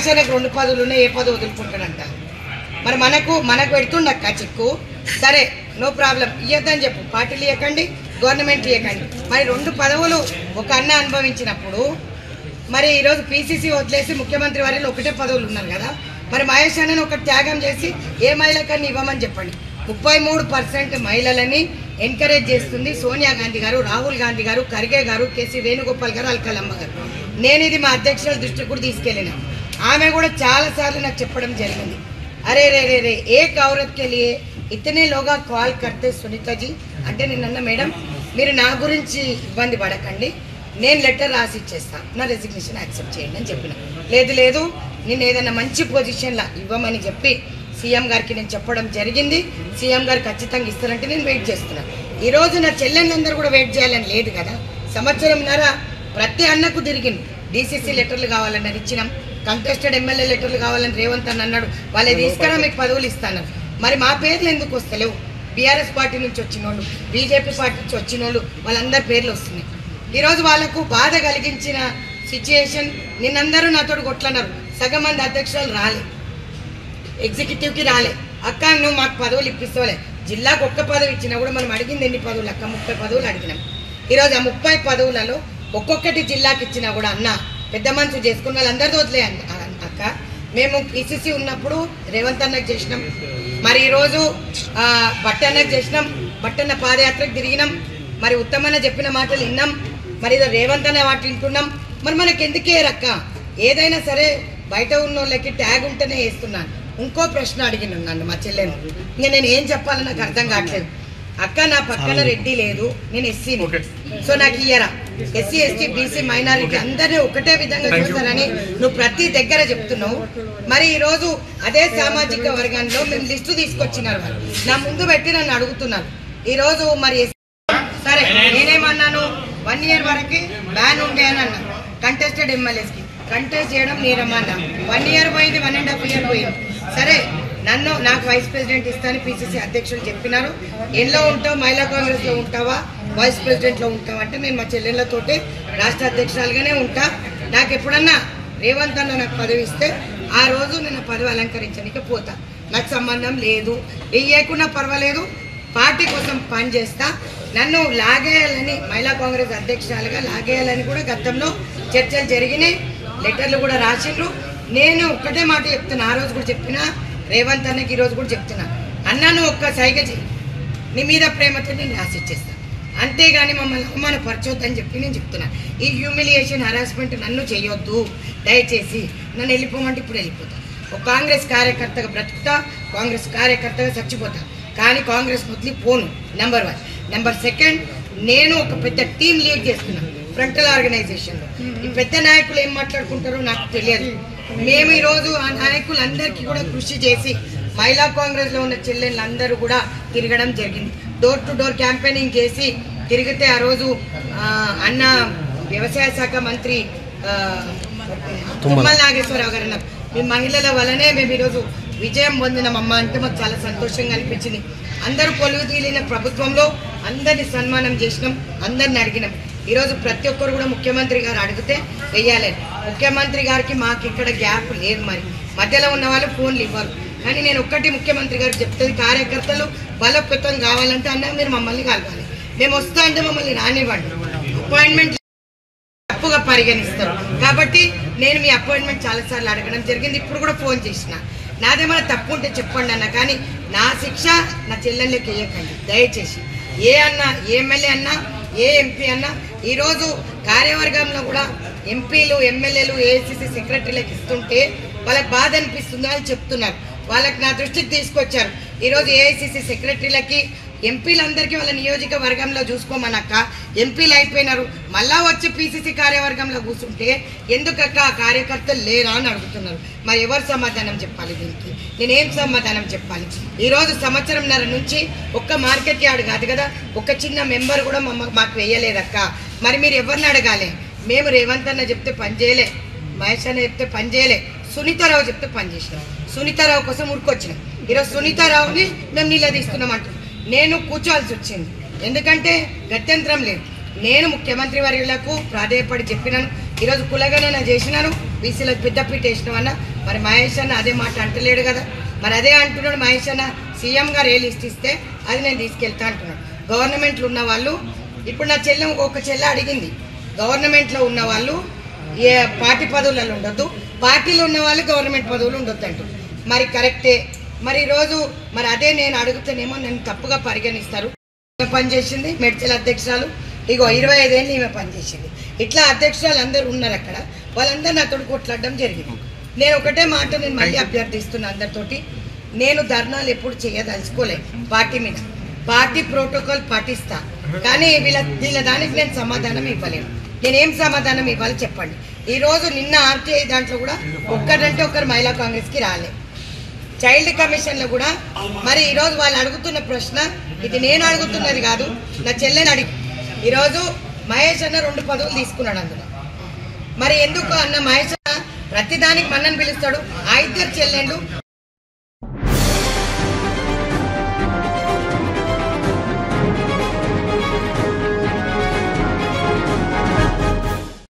మహేశ్వరకు 2 పదవులు ఉన్నాయి, ఏ పదవి వదులుకుంటాడంట. మరి మనకు పెడుతుండక్క చిక్కు. సరే నో ప్రాబ్లం, ఇవ్వద్దని చెప్పు. పార్టీలు ఇవ్వకండి, గవర్నమెంట్ ఇవ్వకండి. మరి 2 పదవులు ఒక అన్న అనుభవించినప్పుడు మరి ఈరోజు పీసీసీ వదిలేసి ముఖ్యమంత్రి వారిలో ఒకటే పదవులు ఉన్నారు కదా. మరి మహేష్ అన్నని ఒక త్యాగం చేసి ఏ మహిళకన్నా ఇవ్వమని చెప్పండి. 33% మహిళలని ఎంకరేజ్ చేస్తుంది సోనియా గాంధీ గారు, రాహుల్ గాంధీ గారు, ఖర్గే గారు, కేసీ వేణుగోపాల్ గారు, అల్కలమ్మ గారు. నేను ఇది మా అధ్యక్షుల దృష్టికి కూడా తీసుకెళ్ళిన. ఆమె కూడా చాలాసార్లు నాకు చెప్పడం జరిగింది, అరే రే రే రే ఏక్ औरत के लिए इतने लोग కాల్ करते సునీతా జీ అంటే నేనన్నా మేడం మీరు నా గురించి ఇబ్బంది పడకండి, నేను లెటర్ రాసి ఇచ్చేస్తాను, నా రెసిగ్నేషన్ యాక్సెప్ట్ చేయండి అని చెప్పిన. లేదు నేను ఏదైనా మంచి పొజిషన్లో ఇవ్వమని చెప్పి సీఎం గారికి నేను చెప్పడం జరిగింది. సీఎం గారు ఖచ్చితంగా ఇస్తారంటే నేను వెయిట్ చేస్తున్నాను. ఈరోజు నా చెల్లెళ్ళందరూ కూడా వెయిట్ చేయాలని లేదు కదా. సంవత్సరంన్నర ప్రతి అన్నకు తిరిగింది. డీసీసీ లెటర్లు కావాలని ఇచ్చినాం, కంటెస్టెడ్ ఎమ్మెల్యే లెటర్లు కావాలని రేవంత్ అని అన్నాడు. వాళ్ళే తీసుకురా మీకు పదవులు ఇస్తాను. మరి మా పేర్లు ఎందుకు వస్తలేవు? బీఆర్ఎస్ పార్టీ నుంచి వచ్చిన వాళ్ళు, బీజేపీ పార్టీ నుంచి వచ్చిన వాళ్ళు, వాళ్ళందరి పేర్లు వస్తున్నాయి. ఈరోజు వాళ్ళకు బాధ కలిగించిన సిచ్యుయేషన్. నిన్నందరూ నాతో కొట్లన్నారు, సగం మంది అధ్యక్షులు రాలే, ఎగ్జిక్యూటివ్కి రాలే. అక్క నువ్వు మాకు పదవులు ఇప్పిస్తావులే, జిల్లాకు 1 పదవి ఇచ్చినా కూడా మనం అడిగింది ఎన్ని పదవులు అక్క? 30 పదవులు అడిగినాం. ఈరోజు ఆ 30 పదవులలో ఒక్కొక్కటి జిల్లాకి ఇచ్చినా కూడా అన్న పెద్ద మనసు చేసుకున్న వాళ్ళందరితో వదిలే అక్క. మేము పీసీసీ ఉన్నప్పుడు రేవంత్ అన్నకు చేసినాం, మరి ఈరోజు బట్టన్నకు చేసినాం, బట్టన్న పాదయాత్రకు తిరిగినాం, మరి ఉత్తమన్న చెప్పిన మాటలు విన్నాం, మరి ఏదో రేవంత్ అన్న వాటి వింటున్నాం. మరి మనకి ఎందుకే రక్క? ఏదైనా సరే బయట ఉన్న వాళ్ళకి ట్యాగ్ ఉంటేనే వేస్తున్నాను. ఇంకో ప్రశ్న అడిగిన నన్ను మా చెల్లెను, ఇంకా నేను ఏం చెప్పాలో నాకు అర్థం కావట్లేదు. అక్క నా పక్కన రెడ్డి లేదు, నేను ఎస్సీని, సో నాకు ఇయ్యరా? ఎస్సీ ఎస్టీ బీసీ మైనారిటీ అందరినీ ఒకటే విధంగా చూస్తారని నువ్వు ప్రతి దగ్గర చెప్తున్నావు. మరి ఈరోజు అదే సామాజిక వర్గంలో మేము లిస్టు తీసుకొచ్చినారు, వాళ్ళు నా ముందు పెట్టి నన్ను అడుగుతున్నారు. ఈరోజు మరి సరే నేనేమన్నాను, 1 year వరకు బ్యాన్ ఉండే అని అన్నా. కంటెస్టెడ్ ఎమ్మెల్యేస్కి కంటెస్ట్ చేయడం నేరమన్నా. 1 year పోయింది, 1.5 year పోయింది. సరే నాకు వైస్ ప్రెసిడెంట్ ఇస్తాను పీసీసీ అధ్యక్షులు చెప్పినారు. ఎల్లో ఉంటావు, మహిళా కాంగ్రెస్లో ఉంటావా, వైస్ ప్రెసిడెంట్లో ఉంటావా అంటే నేను మా చెల్లెళ్ళతోటి రాష్ట్ర అధ్యక్షురాలుగానే ఉంటా. నాకు ఎప్పుడన్నా రేవంత్ అన్న నాకు పదవి ఇస్తే ఆ రోజు నేను పదవి అలంకరించడానికి పోతా, నాకు సంబంధం లేదు. ఇవ్వకున్నా పర్వాలేదు, పార్టీ కోసం పనిచేస్తా. నన్ను లాగేయాలని, మహిళా కాంగ్రెస్ అధ్యక్షురాలుగా లాగేయాలని కూడా గతంలో చర్చలు జరిగినాయి, లెటర్లు కూడా రాసిండ్రు. నేను ఒక్కటే మాట చెప్తున్నా, ఆ రోజు కూడా చెప్పినా, రేవంత్ అన్నకి ఈరోజు కూడా చెప్తున్నా, అన్న నువ్వు ఒక్క సైగ చెయ్యి, నీ మీద ప్రేమతో నేను రాసి ఇచ్చేస్తాను, అంతేగాని మమ్మల్ని అవమానపరచొద్దని చెప్పి నేను చెప్తున్నా. ఈ హ్యూమిలియేషన్ హరాస్మెంట్ నన్ను చేయొద్దు దయచేసి. నన్ను వెళ్ళిపోమంటే ఇప్పుడు వెళ్ళిపోతా. ఒక కాంగ్రెస్ కార్యకర్తగా బ్రతుకుతా, కాంగ్రెస్ కార్యకర్తగా చచ్చిపోతా, కానీ కాంగ్రెస్ వదిలి పోను. నెంబర్ 1. నెంబర్ 2, నేను ఒక పెద్ద టీం లీడ్ చేస్తున్నాను ఫ్రంటల్ ఆర్గనైజేషన్లో. ఈ పెద్ద నాయకులు ఏం మాట్లాడుకుంటారో నాకు తెలియదు. మేము ఈరోజు ఆ నాయకులందరికీ కూడా కృషి చేసి మహిళా కాంగ్రెస్లో ఉన్న చెల్లెళ్ళందరూ కూడా తిరగడం జరిగింది. డోర్ టు డోర్ క్యాంపెయినింగ్ చేసి తిరిగితే ఆ రోజు అన్న వ్యవసాయ శాఖ మంత్రి తుమ్మల నాగేశ్వరరావు గారు అన్నారు, మీ మహిళల వల్లనే మేము ఈరోజు విజయం పొందినామమ్మ అంటే మాకు చాలా సంతోషంగా అనిపించింది. అందరూ కొలువు తీలిన ప్రభుత్వంలో అందరినీ సన్మానం చేసినాం, అందరిని అడిగినాం. ఈరోజు ప్రతి ఒక్కరు కూడా ముఖ్యమంత్రి గారు అడిగితే వెయ్యాలని. ముఖ్యమంత్రి గారికి మాకు ఇక్కడ గ్యాప్ లేదు, మరి మధ్యలో ఉన్న వాళ్ళు ఫోన్లు ఇవ్వరు. కానీ నేను ఒక్కటి ముఖ్యమంత్రి గారికి చెప్తుంది, కార్యకర్తలు బలోపేతం కావాలంటే అన్న మీరు మమ్మల్ని కలవాలి, మేము వస్తా అంటే మమ్మల్ని రానివ్వండి. అపాయింట్మెంట్ తప్పుగా పరిగణిస్తారు కాబట్టి నేను మీ అపాయింట్మెంట్ చాలాసార్లు అడగడం జరిగింది. ఇప్పుడు కూడా ఫోన్ చేసిన, నాదేమైనా తప్పు ఉంటే చెప్పండి అన్న, కానీ నా శిక్ష నా చెల్లెళ్ళకి వేయకండి దయచేసి. ఏ అన్న, ఏ ఎమ్మెల్యే అన్నా, ఏ ఎంపీ అన్నా ఈరోజు కార్యవర్గంలో కూడా ఎంపీలు ఎమ్మెల్యేలు ఏఐసిసి సెక్రటరీలకు ఇస్తుంటే వాళ్ళకి బాధ అనిపిస్తుందో అని చెప్తున్నారు. వాళ్ళకి నా దృష్టికి తీసుకొచ్చారు. ఈరోజు ఏఐసిసి సెక్రటరీలకి ఎంపీలందరికీ వాళ్ళ నియోజకవర్గంలో చూసుకోమనక్క, ఎంపీలు అయిపోయినారు, మళ్ళా వచ్చి పీసీసీ కార్యవర్గంలో కూర్చుంటే ఎందుకక్క ఆ కార్యకర్తలు లేరా అని అడుగుతున్నారు. మరి ఎవరు సమాధానం చెప్పాలి దీనికి? నేనేం సమాధానం చెప్పాలి? ఈరోజు సంవత్సరంన్నర నుంచి ఒక్క మార్కెట్ యార్డ్ కాదు కదా, ఒక చిన్న మెంబర్ కూడా మాకు వేయలేదక్క. మరి మీరు ఎవరిని అడగాలి? మేము రేవంత్ అన్న చెప్తే పని చేయలే, మహేష్ అన్న చెప్తే పని చేయలే, సునీతారావు చెప్తే పని చేసినాం. సునీతారావు కోసం ఉరికొచ్చినాం. ఈరోజు సునీతారావుని మేము నిలదీస్తున్నాం అంటున్నాం. నేను కూర్చోవాల్సి వచ్చింది, ఎందుకంటే గత్యంతరం లేదు. నేను ముఖ్యమంత్రి వర్యులకు ప్రాధేయపడి చెప్పినాను, ఈరోజు కులగణన చేసినాను, బీసీలకు పెద్దపీట వేసినామన్నా మరి మహేష్ అన్న అదే మాట అంటలేడు కదా. మరి అదే అంటున్నాడు మహేష్ అన్న, సీఎం గారు ఏ లిస్ట్ ఇస్తే అది నేను తీసుకెళ్తా అంటున్నాడు. గవర్నమెంట్లో ఉన్న వాళ్ళు, ఇప్పుడు నా చెల్లె ఒక చెల్లె అడిగింది, గవర్నమెంట్లో ఉన్న వాళ్ళు ఏ పార్టీ పదవులలో ఉండొద్దు, పార్టీలో ఉన్న వాళ్ళు గవర్నమెంట్ పదవులు ఉండొద్దు అంటారు. మరి కరెక్టే. మరి ఈరోజు మరి అదే నేను అడుగుతానేమో నన్ను తప్పుగా పరిగణిస్తారు. పనిచేసింది మెడ్చల్ అధ్యక్షురాలు, ఇగో 25 ఏళ్ళు ఈమె పనిచేసింది. ఇట్లా అధ్యక్షురాలు అందరూ ఉన్నారు అక్కడ, వాళ్ళందరూ నాతో కొట్లాడడం జరిగింది. నేను ఒకటే మాట నేను మళ్ళీ అభ్యర్థిస్తున్నా అందరితోటి, నేను ధర్నాలు ఎప్పుడు చేయదలుచుకోలేదు పార్టీ మీద. పార్టీ ప్రోటోకాల్ పాటిస్తా, కానీ వీళ్ళ దానికి నేను సమాధానం ఇవ్వలేను. నేనేం సమాధానం ఇవ్వాలి చెప్పండి. ఈరోజు నిన్న ఆర్టీఐ దాంట్లో కూడా ఒక్కరంటే ఒకరు మహిళా కాంగ్రెస్కి రాలే. చైల్డ్ కమిషన్లో కూడా మరి ఈరోజు వాళ్ళు అడుగుతున్న ప్రశ్న, ఇది నేను అడుగుతున్నది కాదు, నా చెల్లెని అడిగి. ఈరోజు మహేష్ అన్న 2 పదవులు తీసుకున్నాడు అందులో. మరి ఎందుకు అన్న మహేష్ అన్న ప్రతిదానికి మన్నని పిలుస్తాడు. ఆ 2 చెల్లెళ్ళు